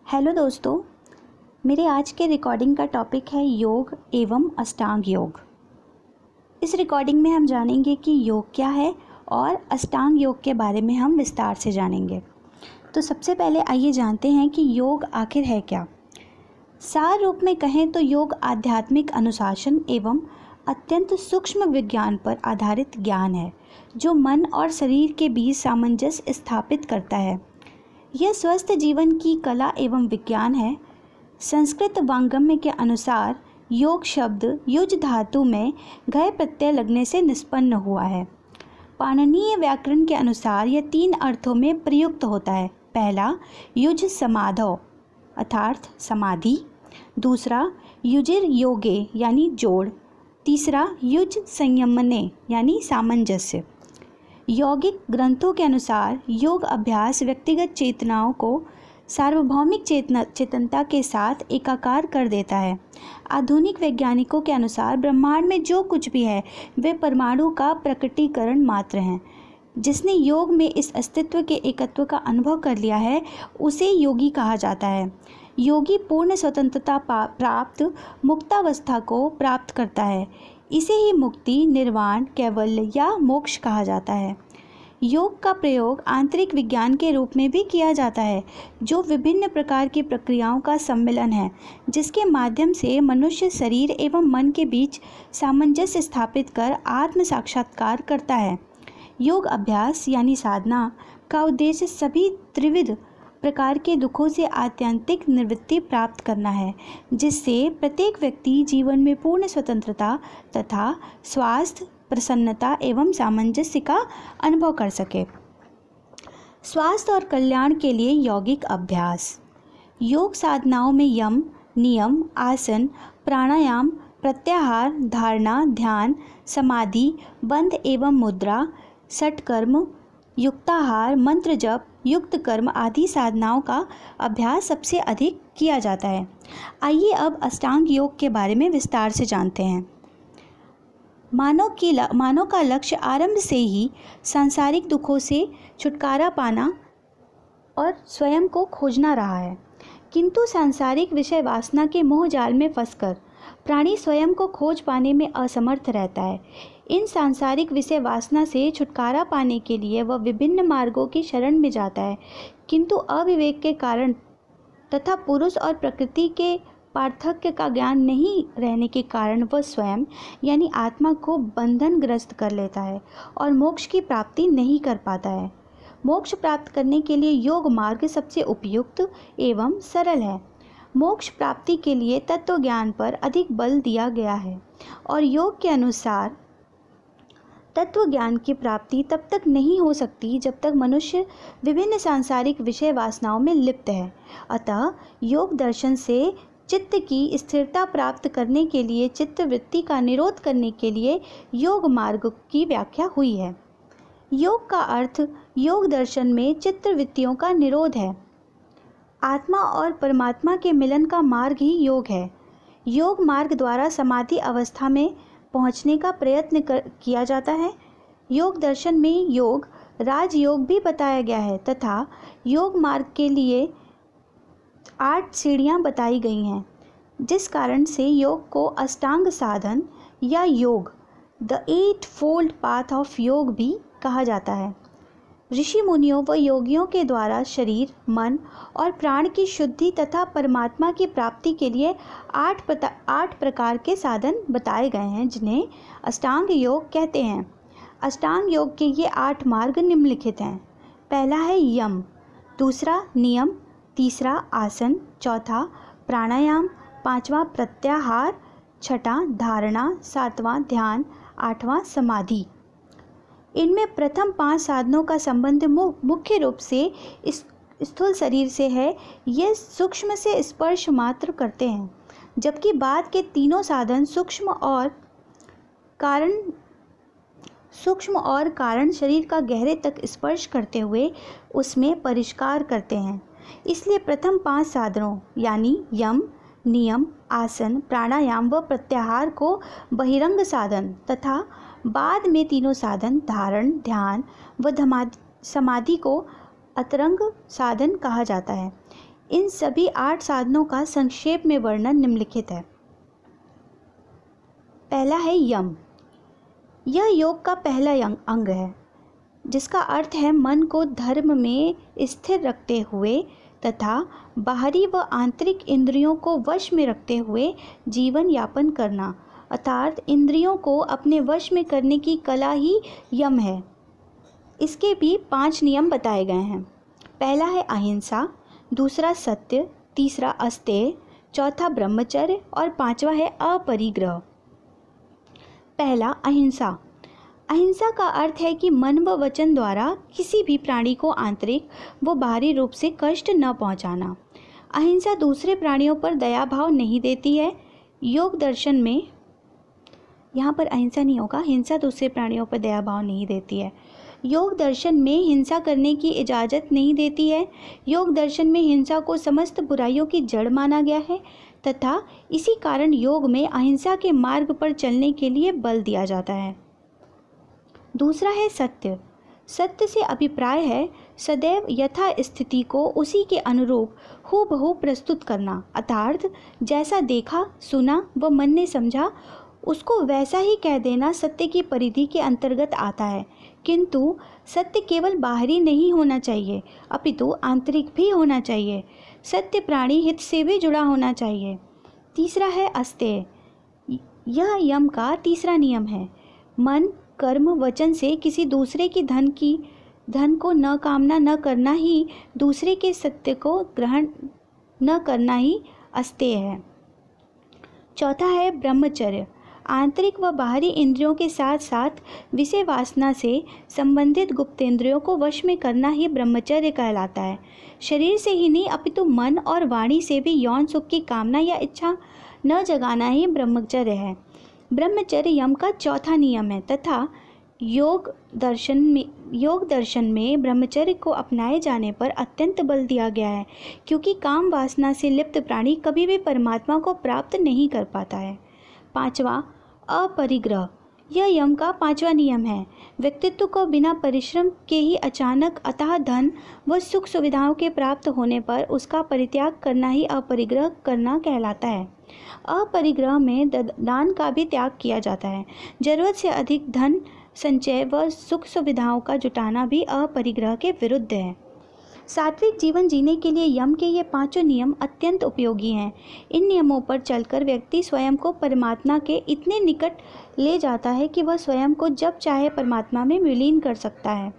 Hello दोस्तों, मेरे आज के रिकॉर्डिंग का टॉपिक है योग एवं अष्टांग योग। इस रिकॉर्डिंग में हम जानेंगे कि योग क्या है और अष्टांग योग के बारे में हम विस्तार से जानेंगे। तो सबसे पहले आइए जानते हैं कि योग आखिर है क्या। सार रूप में कहें तो योग आध्यात्मिक अनुशासन एवं अत्यंत सूक्ष्म विज्ञान पर आधारित ज्ञान है जो मन और शरीर के बीच सामंजस्य स्थापित करता है। यह स्वस्थ जीवन की कला एवं विज्ञान है। संस्कृत वांगम्य के अनुसार योग शब्द युज धातु में घय प्रत्यय लगने से निष्पन्न हुआ है। पाणिनीय व्याकरण के अनुसार यह 3 अर्थों में प्रयुक्त होता है। पहला, युज समाधौ अर्थात समाधि। दूसरा, युजिर योगे यानी जोड़। तीसरा, युज संयमने यानी सामंजस्य। यौगिक ग्रंथों के अनुसार योग अभ्यास व्यक्तिगत चेतनाओं को सार्वभौमिक चेतनता के साथ एकाकार कर देता है। आधुनिक वैज्ञानिकों के अनुसार ब्रह्मांड में जो कुछ भी है वे परमाणु का प्रकटीकरण मात्र हैं। जिसने योग में इस अस्तित्व के एकत्व का अनुभव कर लिया है उसे योगी कहा जाता है। योगी पूर्ण स्वतंत्रता प्राप्त मुक्तावस्था को प्राप्त करता है। इसे ही मुक्ति, निर्वाण, कैवल्य या मोक्ष कहा जाता है। योग का प्रयोग आंतरिक विज्ञान के रूप में भी किया जाता है जो विभिन्न प्रकार की प्रक्रियाओं का सम्मिलन है जिसके माध्यम से मनुष्य शरीर एवं मन के बीच सामंजस्य स्थापित कर आत्म साक्षात्कार करता है। योग अभ्यास यानी साधना का उद्देश्य सभी त्रिविध प्रकार के दुखों से आत्यंतिक निवृत्ति प्राप्त करना है जिससे प्रत्येक व्यक्ति जीवन में पूर्ण स्वतंत्रता तथा स्वास्थ्य, प्रसन्नता एवं सामंजस्य का अनुभव कर सके। स्वास्थ्य और कल्याण के लिए यौगिक अभ्यास। योग साधनाओं में यम, नियम, आसन, प्राणायाम, प्रत्याहार, धारणा, ध्यान, समाधि, बंध एवं मुद्रा, षटकर्म, युक्ताहार, मंत्र जप, युक्त कर्म आदि साधनाओं का अभ्यास सबसे अधिक किया जाता है। आइए अब अष्टांग योग के बारे में विस्तार से जानते हैं। मानव का लक्ष्य आरंभ से ही सांसारिक दुखों से छुटकारा पाना और स्वयं को खोजना रहा है, किंतु सांसारिक विषय वासना के मोह जाल में फंसकर प्राणी स्वयं को खोज पाने में असमर्थ रहता है। इन सांसारिक विषय वासना से छुटकारा पाने के लिए वह विभिन्न मार्गों की शरण में जाता है, किंतु अविवेक के कारण तथा पुरुष और प्रकृति के पार्थक्य का ज्ञान नहीं रहने के कारण वह स्वयं यानी आत्मा को बंधनग्रस्त कर लेता है और मोक्ष की प्राप्ति नहीं कर पाता है। मोक्ष प्राप्त करने के लिए योग मार्ग सबसे उपयुक्त एवं सरल है। मोक्ष प्राप्ति के लिए तत्व ज्ञान पर अधिक बल दिया गया है और योग के अनुसार तत्व ज्ञान की प्राप्ति तब तक नहीं हो सकती जब तक मनुष्य विभिन्न सांसारिक विषय वासनाओं में लिप्त है। अतः योग दर्शन से चित्त की स्थिरता प्राप्त करने के लिए, चित्त वृत्ति का निरोध करने के लिए योग मार्ग की व्याख्या हुई है। योग का अर्थ योग दर्शन में चित्त वृत्तियों का निरोध है। आत्मा और परमात्मा के मिलन का मार्ग ही योग है। योग मार्ग द्वारा समाधि अवस्था में पहुंचने का प्रयत्न किया जाता है। योग दर्शन में योग राजयोग भी बताया गया है तथा योग मार्ग के लिए 8 सीढ़ियां बताई गई हैं, जिस कारण से योग को अष्टांग साधन या योग द 8-fold पाथ ऑफ योग भी कहा जाता है। ऋषि मुनियों व योगियों के द्वारा शरीर, मन और प्राण की शुद्धि तथा परमात्मा की प्राप्ति के लिए 8 प्रकार के साधन बताए गए हैं जिन्हें अष्टांग योग कहते हैं। अष्टांग योग के ये 8 मार्ग निम्नलिखित हैं। पहला है यम, दूसरा नियम, तीसरा आसन, चौथा प्राणायाम, पांचवा प्रत्याहार, छठा धारणा, सातवां ध्यान, आठवां समाधि। इनमें प्रथम 5 साधनों का संबंध मुख्य रूप से इस स्थूल शरीर से है। ये सूक्ष्म से स्पर्श मात्र करते हैं, जबकि बाद के तीनों साधन सूक्ष्म और कारण शरीर का गहरे तक स्पर्श करते हुए उसमें परिष्कार करते हैं। इसलिए प्रथम 5 साधनों यानी यम, नियम, आसन, प्राणायाम व प्रत्याहार को बहिरंग साधन तथा बाद में तीनों साधन धारण, ध्यान व समाधि को अतरंग साधन कहा जाता है। इन सभी 8 साधनों का संक्षेप में वर्णन निम्नलिखित है। पहला है यम। यह योग का पहला अंग है, जिसका अर्थ है मन को धर्म में स्थिर रखते हुए तथा बाहरी व आंतरिक इंद्रियों को वश में रखते हुए जीवन यापन करना, अर्थात इंद्रियों को अपने वश में करने की कला ही यम है। इसके भी 5 नियम बताए गए हैं। पहला है अहिंसा, दूसरा सत्य, तीसरा अस्तेय, चौथा ब्रह्मचर्य और 5वां है अपरिग्रह। पहला अहिंसा। अहिंसा का अर्थ है कि मन व वचन द्वारा किसी भी प्राणी को आंतरिक व बाहरी रूप से कष्ट न पहुंचाना। अहिंसा दूसरे प्राणियों पर दया भाव नहीं देती है। योग दर्शन में, यहाँ पर अहिंसा नहीं होगा, हिंसा दूसरे प्राणियों पर दया भाव नहीं देती है। योग दर्शन में हिंसा करने की इजाज़त नहीं देती है। योग दर्शन में हिंसा को समस्त बुराइयों की जड़ माना गया है तथा इसी कारण योग में अहिंसा के मार्ग पर चलने के लिए बल दिया जाता है। दूसरा है सत्य। सत्य से अभिप्राय है सदैव यथा स्थिति को उसी के अनुरूप हूबहू प्रस्तुत करना, अर्थात जैसा देखा, सुना व मन ने समझा उसको वैसा ही कह देना सत्य की परिधि के अंतर्गत आता है। किंतु सत्य केवल बाहरी नहीं होना चाहिए, अपितु आंतरिक भी होना चाहिए। सत्य प्राणी हित से भी जुड़ा होना चाहिए। तीसरा है अस्तेय। यह यम का तीसरा नियम है। मन, कर्म, वचन से किसी दूसरे की धन को न कामना न करना ही, दूसरे के सत्य को ग्रहण न करना ही अस्तेय है। चौथा है ब्रह्मचर्य। आंतरिक व बाहरी इंद्रियों के साथ साथ विषय वासना से संबंधित गुप्तेंद्रियों को वश में करना ही ब्रह्मचर्य कहलाता है। शरीर से ही नहीं अपितु मन और वाणी से भी यौन सुख की कामना या इच्छा न जगाना ही ब्रह्मचर्य है। ब्रह्मचर्य यम का चौथा नियम है तथा योग दर्शन में ब्रह्मचर्य को अपनाए जाने पर अत्यंत बल दिया गया है, क्योंकि काम वासना से लिप्त प्राणी कभी भी परमात्मा को प्राप्त नहीं कर पाता है। 5वां अपरिग्रह। यह यम का 5वां नियम है। व्यक्तित्व को बिना परिश्रम के ही अचानक अतः धन व सुख सुविधाओं के प्राप्त होने पर उसका परित्याग करना ही अपरिग्रह करना कहलाता है। अपरिग्रह में दान का भी त्याग किया जाता है। जरूरत से अधिक धन संचय व सुख सुविधाओं का जुटाना भी अपरिग्रह के विरुद्ध है। सात्विक जीवन जीने के लिए यम के ये 5 नियम अत्यंत उपयोगी हैं। इन नियमों पर चलकर व्यक्ति स्वयं को परमात्मा के इतने निकट ले जाता है कि वह स्वयं को जब चाहे परमात्मा में विलीन कर सकता है।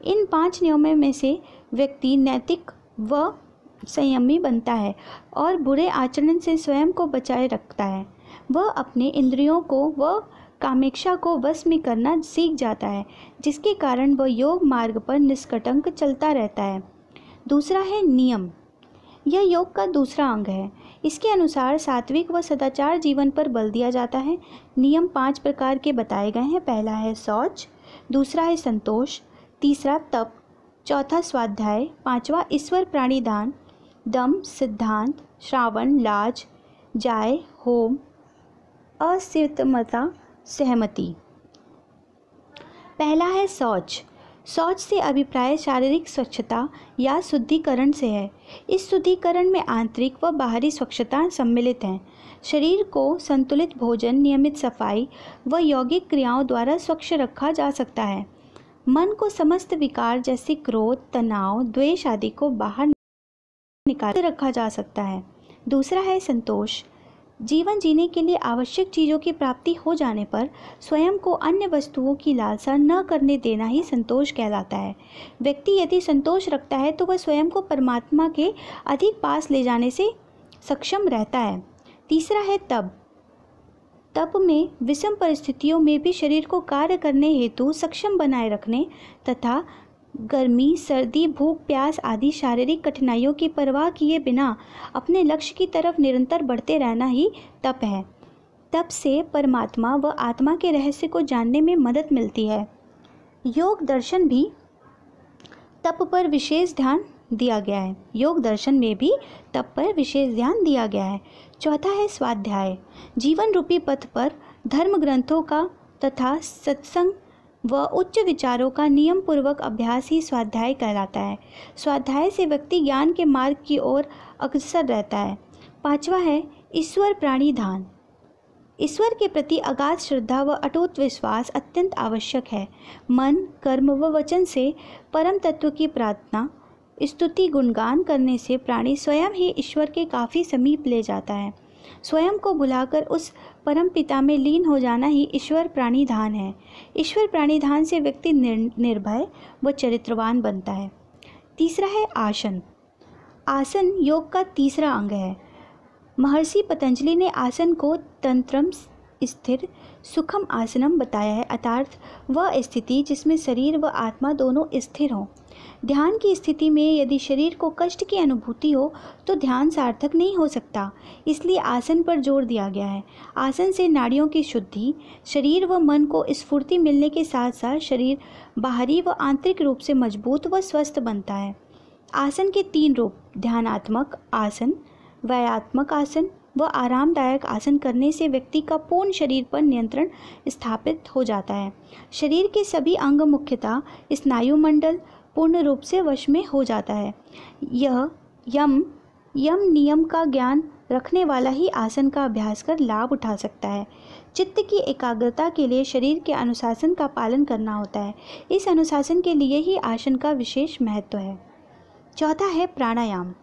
इन 5 नियमों में से व्यक्ति नैतिक व संयमी बनता है और बुरे आचरण से स्वयं को बचाए रखता है। वह अपने इंद्रियों को व कामेक्षा को वश में करना सीख जाता है, जिसके कारण वह योग मार्ग पर निष्कंटक चलता रहता है। दूसरा है नियम। यह योग का दूसरा अंग है। इसके अनुसार सात्विक व सदाचार जीवन पर बल दिया जाता है। नियम 5 प्रकार के बताए गए हैं। पहला है शौच, दूसरा है संतोष, तीसरा तप, चौथा स्वाध्याय, 5वां ईश्वर प्राणिदान, दम, सिद्धांत, श्रावण, लाज, जाय, होम, असितमता, सहमति। पहला है शौच। शौच से अभिप्राय शारीरिक स्वच्छता या शुद्धिकरण से है। इस शुद्धिकरण में आंतरिक व बाहरी स्वच्छता सम्मिलित हैं। शरीर को संतुलित भोजन, नियमित सफाई व यौगिक क्रियाओं द्वारा स्वच्छ रखा जा सकता है। मन को समस्त विकार जैसे क्रोध, तनाव, द्वेष आदि को बाहर निकाल रखा जा सकता है। दूसरा है संतोष। जीवन जीने के लिए आवश्यक चीज़ों की प्राप्ति हो जाने पर स्वयं को अन्य वस्तुओं की लालसा न करने देना ही संतोष कहलाता है। व्यक्ति यदि संतोष रखता है तो वह स्वयं को परमात्मा के अधिक पास ले जाने से सक्षम रहता है। तीसरा है तप। तप में विषम परिस्थितियों में भी शरीर को कार्य करने हेतु सक्षम बनाए रखने तथा गर्मी, सर्दी, भूख, प्यास आदि शारीरिक कठिनाइयों की परवाह किए बिना अपने लक्ष्य की तरफ निरंतर बढ़ते रहना ही तप है। तप से परमात्मा व आत्मा के रहस्य को जानने में मदद मिलती है। योग दर्शन भी तप पर विशेष ध्यान दिया गया है। योग दर्शन में भी तप पर विशेष ध्यान दिया गया है। चौथा है स्वाध्याय। जीवन रूपी पथ पर धर्म ग्रंथों का तथा सत्संग व उच्च विचारों का नियम पूर्वक अभ्यास ही स्वाध्याय कहलाता है। स्वाध्याय से व्यक्ति ज्ञान के मार्ग की ओर अग्रसर रहता है। पांचवा है ईश्वर प्राणी ध्यान। ईश्वर के प्रति अगाध श्रद्धा व अटूट विश्वास अत्यंत आवश्यक है। मन, कर्म व वचन से परम तत्व की प्रार्थना, स्तुति, गुणगान करने से प्राणी स्वयं ही ईश्वर के काफ़ी समीप ले जाता है। स्वयं को भुलाकर उस परम पिता में लीन हो जाना ही ईश्वर प्राणिधान है। ईश्वर प्राणिधान से व्यक्ति निर्भय व चरित्रवान बनता है। तीसरा है आसन। आसन योग का तीसरा अंग है। महर्षि पतंजलि ने आसन को तंत्रम स्थिर सुखम आसनम बताया है, अर्थात वह स्थिति जिसमें शरीर व आत्मा दोनों स्थिर हों। ध्यान की स्थिति में यदि शरीर को कष्ट की अनुभूति हो तो ध्यान सार्थक नहीं हो सकता, इसलिए आसन पर जोर दिया गया है। आसन से नाड़ियों की शुद्धि, शरीर व मन को स्फूर्ति मिलने के साथ साथ शरीर बाहरी व आंतरिक रूप से मजबूत व स्वस्थ बनता है। आसन के 3 रूप, ध्यानात्मक आसन, व्यायात्मक आसन व आरामदायक आसन करने से व्यक्ति का पूर्ण शरीर पर नियंत्रण स्थापित हो जाता है। शरीर के सभी अंग, मुख्यतः स्नायुमंडल, पूर्ण रूप से वश में हो जाता है। यह यम नियम का ज्ञान रखने वाला ही आसन का अभ्यास कर लाभ उठा सकता है। चित्त की एकाग्रता के लिए शरीर के अनुशासन का पालन करना होता है। इस अनुशासन के लिए ही आसन का विशेष महत्व है। चौथा है प्राणायाम।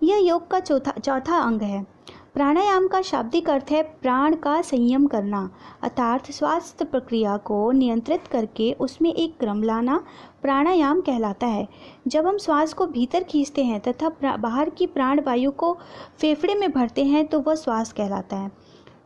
यह योग का चौथा अंग है। प्राणायाम का शाब्दिक अर्थ है प्राण का संयम करना, अर्थात श्वास प्रक्रिया को नियंत्रित करके उसमें एक क्रम लाना प्राणायाम कहलाता है। जब हम श्वास को भीतर खींचते हैं तथा बाहर की प्राण वायु को फेफड़े में भरते हैं तो वह श्वास कहलाता है।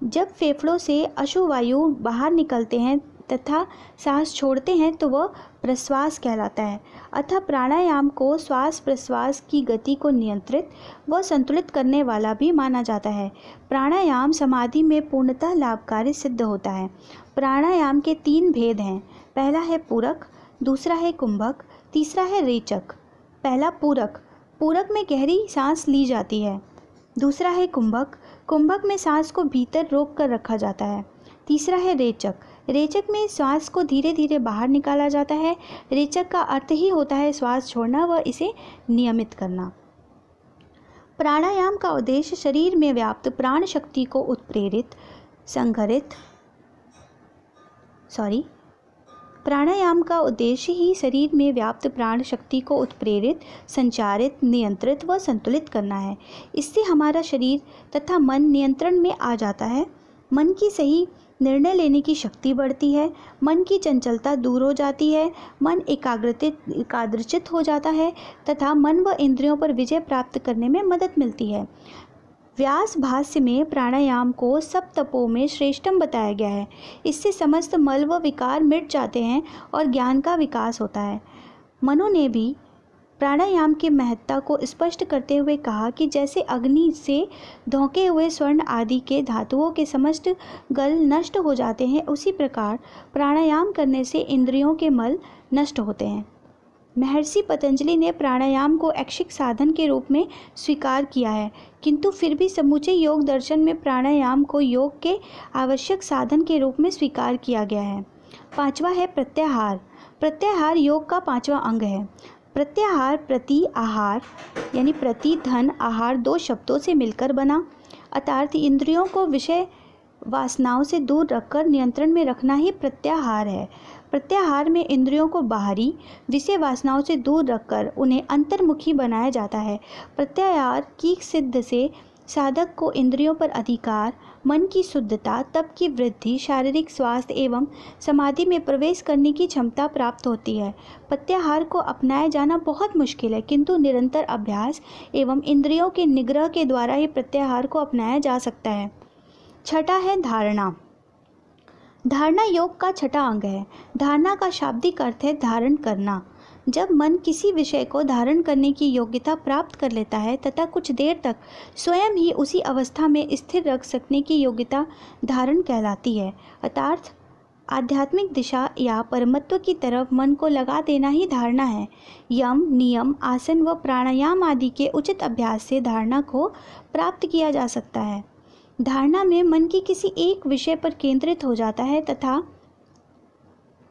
जब फेफड़ों से अशुभ वायु बाहर निकलते हैं तथा सांस छोड़ते हैं तो वह प्रश्वास कहलाता है। अतः प्राणायाम को श्वास प्रश्वास की गति को नियंत्रित व संतुलित करने वाला भी माना जाता है। प्राणायाम समाधि में पूर्णतः लाभकारी सिद्ध होता है। प्राणायाम के 3 भेद हैं। पहला है पूरक, दूसरा है कुंभक, तीसरा है रेचक। पहला पूरक। पूरक में गहरी सांस ली जाती है। दूसरा है कुंभक। कुंभक में सांस को भीतर रोक कर रखा जाता है। तीसरा है रेचक। रेचक में श्वास को धीरे धीरे बाहर निकाला जाता है। रेचक का अर्थ ही होता है श्वास छोड़ना व इसे नियमित करना। प्राणायाम का उद्देश्य शरीर में व्याप्त प्राण शक्ति को उत्प्रेरित, प्राणायाम का उद्देश्य ही शरीर में व्याप्त प्राण शक्ति को उत्प्रेरित, संचारित, नियंत्रित व संतुलित करना है। इससे हमारा शरीर तथा मन नियंत्रण में आ जाता है। मन की सही निर्णय लेने की शक्ति बढ़ती है। मन की चंचलता दूर हो जाती है। मन एकाग्रचित हो जाता है तथा मन व इंद्रियों पर विजय प्राप्त करने में मदद मिलती है। व्यास भाष्य में प्राणायाम को सब तपों में श्रेष्ठम बताया गया है। इससे समस्त मल व विकार मिट जाते हैं और ज्ञान का विकास होता है। मनु ने भी प्राणायाम की महत्ता को स्पष्ट करते हुए कहा कि जैसे अग्नि से धोखे हुए स्वर्ण आदि के धातुओं के समस्त गल नष्ट हो जाते हैं, उसी प्रकार प्राणायाम करने से इंद्रियों के मल नष्ट होते हैं। महर्षि पतंजलि ने प्राणायाम को ऐच्छिक साधन के रूप में स्वीकार किया है, किंतु फिर भी समूचे योग दर्शन में प्राणायाम को योग के आवश्यक साधन के रूप में स्वीकार किया गया है। पांचवा है प्रत्याहार। प्रत्याहार योग का 5वां अंग है। प्रत्याहार प्रति आहार यानी प्रति धन आहार 2 शब्दों से मिलकर बना, अर्थात इंद्रियों को विषय वासनाओं से दूर रखकर नियंत्रण में रखना ही प्रत्याहार है। प्रत्याहार में इंद्रियों को बाहरी विषय वासनाओं से दूर रखकर उन्हें अंतर्मुखी बनाया जाता है। प्रत्याहार की सिद्ध से साधक को इंद्रियों पर अधिकार, मन की शुद्धता, तप की वृद्धि, शारीरिक स्वास्थ्य एवं समाधि में प्रवेश करने की क्षमता प्राप्त होती है। प्रत्याहार को अपनाया जाना बहुत मुश्किल है, किंतु निरंतर अभ्यास एवं इंद्रियों के निग्रह के द्वारा ही प्रत्याहार को अपनाया जा सकता है। छठा है धारणा। धारणा योग का 6वां अंग है। धारणा का शाब्दिक अर्थ है धारण करना। जब मन किसी विषय को धारण करने की योग्यता प्राप्त कर लेता है तथा कुछ देर तक स्वयं ही उसी अवस्था में स्थिर रख सकने की योग्यता धारण कहलाती है, अर्थात आध्यात्मिक दिशा या परमत्व की तरफ मन को लगा देना ही धारणा है। यम, नियम, आसन व प्राणायाम आदि के उचित अभ्यास से धारणा को प्राप्त किया जा सकता है। धारणा में मन की किसी एक विषय पर केंद्रित हो जाता है तथा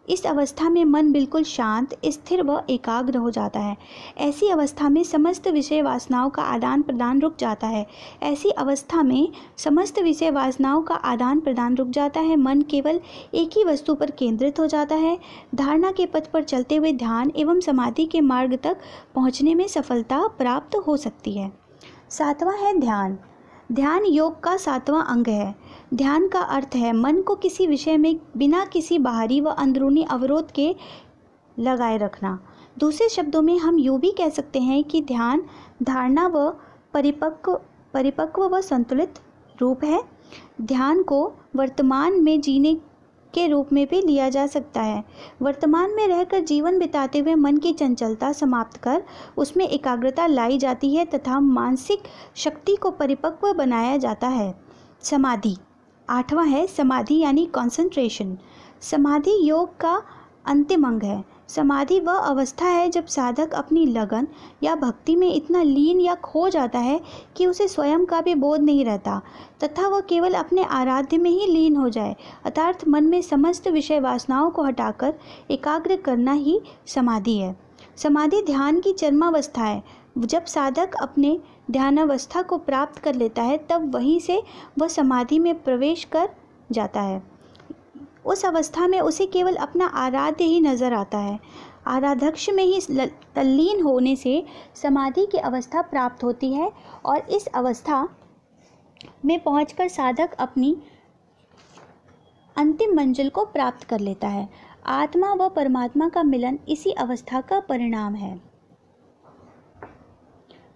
इस अवस्था में मन बिल्कुल शांत, स्थिर व एकाग्र हो जाता है। ऐसी अवस्था में समस्त विषय वासनाओं का आदान प्रदान रुक जाता है। ऐसी अवस्था में समस्त विषय वासनाओं का आदान प्रदान रुक जाता है। मन केवल एक ही वस्तु पर केंद्रित हो जाता है। धारणा के पथ पर चलते हुए ध्यान एवं समाधि के मार्ग तक पहुँचने में सफलता प्राप्त हो सकती है। 7वां है ध्यान। ध्यान योग का 7वां अंग है। ध्यान का अर्थ है मन को किसी विषय में बिना किसी बाहरी व अंदरूनी अवरोध के लगाए रखना। दूसरे शब्दों में हम यूँ भी कह सकते हैं कि ध्यान धारणा व परिपक्व व संतुलित रूप है। ध्यान को वर्तमान में जीने के रूप में भी लिया जा सकता है। वर्तमान में रहकर जीवन बिताते हुए मन की चंचलता समाप्त कर उसमें एकाग्रता लाई जाती है तथा मानसिक शक्ति को परिपक्व बनाया जाता है। समाधि। 8वां है समाधि यानी कंसंट्रेशन। समाधि योग का अंतिम अंग है। समाधि वह अवस्था है जब साधक अपनी लगन या भक्ति में इतना लीन या खो जाता है कि उसे स्वयं का भी बोध नहीं रहता तथा वह केवल अपने आराध्य में ही लीन हो जाए, अर्थात मन में समस्त विषय वासनाओं को हटाकर एकाग्र करना ही समाधि है। समाधि ध्यान की चरमावस्था है। जब साधक अपने ध्यानावस्था को प्राप्त कर लेता है तब वहीं से वह समाधि में प्रवेश कर जाता है। उस अवस्था में उसे केवल अपना आराध्य ही नजर आता है। आराध्यक्ष में ही तल्लीन होने से समाधि की अवस्था प्राप्त होती है और इस अवस्था में पहुंचकर साधक अपनी अंतिम मंजिल को प्राप्त कर लेता है। आत्मा व परमात्मा का मिलन इसी अवस्था का परिणाम है।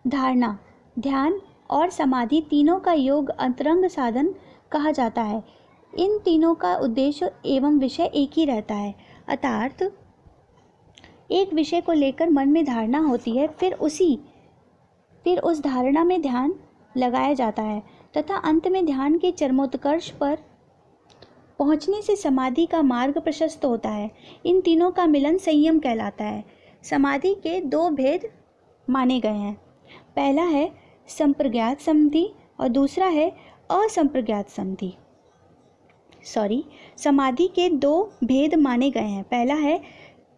धारणा। ध्यान और समाधि तीनों का योग अंतरंग साधन कहा जाता है। इन तीनों का उद्देश्य एवं विषय एक ही रहता है, अर्थात एक विषय को लेकर मन में धारणा होती है, फिर उस धारणा में ध्यान लगाया जाता है तथा अंत में ध्यान के चरमोत्कर्ष पर पहुंचने से समाधि का मार्ग प्रशस्त होता है। इन तीनों का मिलन संयम कहलाता है। समाधि के 2 भेद माने गए हैं। पहला है संप्रज्ञात समाधि और दूसरा है असंप्रज्ञात समाधि। समाधि के 2 भेद माने गए हैं। पहला है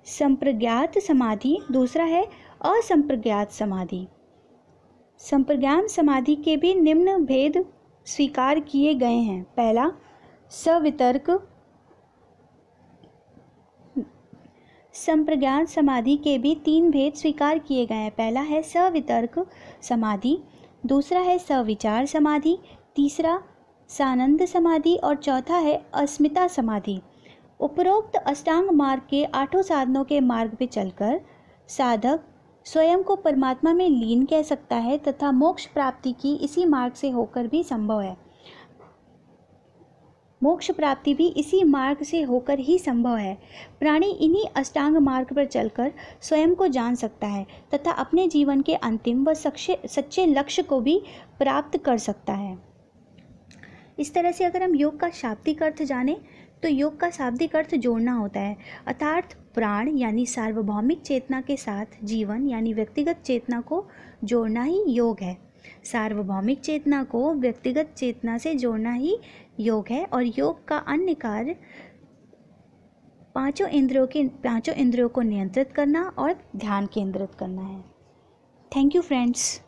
संप्रज्ञात समाधि, दूसरा है असंप्रज्ञात समाधि। संप्रज्ञात समाधि के भी निम्न भेद स्वीकार किए गए हैं। पहला सवितर्क। संप्रज्ञात समाधि के भी 3 भेद स्वीकार किए गए हैं। पहला है सवितर्क समाधि, दूसरा है सविचार समाधि, तीसरा सानंद समाधि और चौथा है अस्मिता समाधि। उपरोक्त अष्टांग मार्ग के 8 साधनों के मार्ग पे चलकर साधक स्वयं को परमात्मा में लीन कह सकता है तथा मोक्ष प्राप्ति की इसी मार्ग से होकर भी संभव है। मोक्ष प्राप्ति भी इसी मार्ग से होकर ही संभव है। प्राणी इन्हीं अष्टांग मार्ग पर चलकर स्वयं को जान सकता है तथा अपने जीवन के अंतिम व सच्चे लक्ष्य को भी प्राप्त कर सकता है। इस तरह से अगर हम योग का शाब्दिक अर्थ जानें तो योग का शाब्दिक अर्थ जोड़ना होता है, अर्थात प्राण यानी सार्वभौमिक चेतना के साथ जीवन यानी व्यक्तिगत चेतना को जोड़ना ही योग है। सार्वभौमिक चेतना को व्यक्तिगत चेतना से जोड़ना ही योग है और योग का अन्य कार्य 5 इंद्रियों को नियंत्रित करना और ध्यान केंद्रित करना है। Thank you friends.